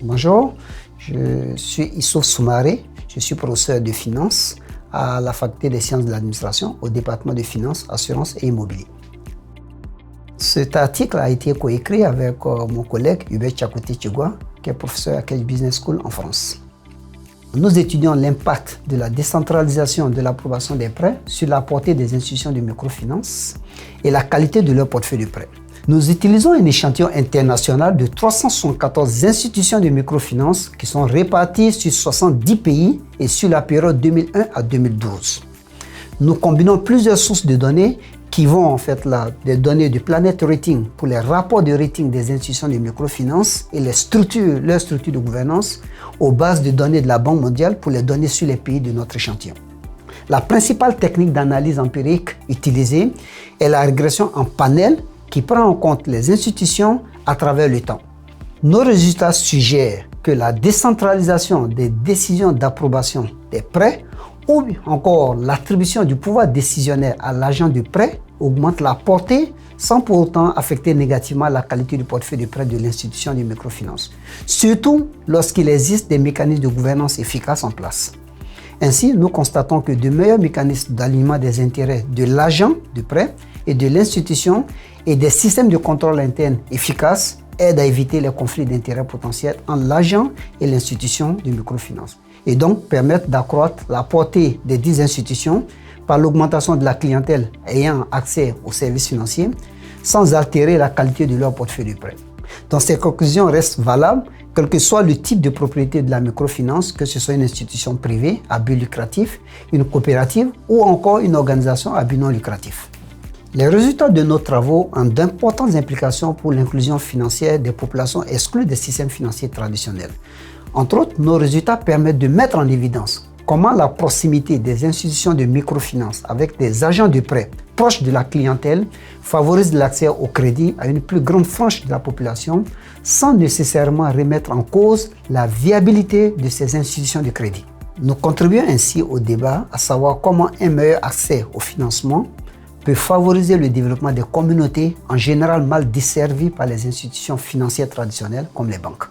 Bonjour, je suis Issouf Soumaré, je suis professeur de finance à la faculté des sciences de l'administration au département de finance, assurance et immobilier. Cet article a été coécrit avec mon collègue Hubert Tchakouté-Tchigwa, qui est professeur à Cambridge Business School en France. Nous étudions l'impact de la décentralisation de l'approbation des prêts sur la portée des institutions de microfinance et la qualité de leur portefeuille de prêts. Nous utilisons un échantillon international de 374 institutions de microfinance qui sont réparties sur 70 pays et sur la période 2001 à 2012. Nous combinons plusieurs sources de données qui vont des données du Planet Rating pour les rapports de rating des institutions de microfinance et leurs structures de gouvernance aux bases de données de la Banque mondiale pour les données sur les pays de notre échantillon. La principale technique d'analyse empirique utilisée est la régression en panel qui prend en compte les institutions à travers le temps. Nos résultats suggèrent que la décentralisation des décisions d'approbation des prêts ou encore l'attribution du pouvoir décisionnaire à l'agent du prêt augmente la portée sans pour autant affecter négativement la qualité du portefeuille de prêt de l'institution de microfinance, surtout lorsqu'il existe des mécanismes de gouvernance efficaces en place. Ainsi, nous constatons que de meilleurs mécanismes d'alignement des intérêts de l'agent du prêt et de l'institution et des systèmes de contrôle interne efficaces aident à éviter les conflits d'intérêts potentiels entre l'agent et l'institution de microfinance et donc permettent d'accroître la portée des 10 institutions par l'augmentation de la clientèle ayant accès aux services financiers sans altérer la qualité de leur portefeuille de prêt. Donc ces conclusions restent valables quel que soit le type de propriété de la microfinance, que ce soit une institution privée à but lucratif, une coopérative ou encore une organisation à but non lucratif. Les résultats de nos travaux ont d'importantes implications pour l'inclusion financière des populations exclues des systèmes financiers traditionnels. Entre autres, nos résultats permettent de mettre en évidence comment la proximité des institutions de microfinance avec des agents de prêt proches de la clientèle favorise l'accès au crédit à une plus grande frange de la population sans nécessairement remettre en cause la viabilité de ces institutions de crédit. Nous contribuons ainsi au débat à savoir comment un meilleur accès au financement peut favoriser le développement des communautés en général mal desservies par les institutions financières traditionnelles comme les banques.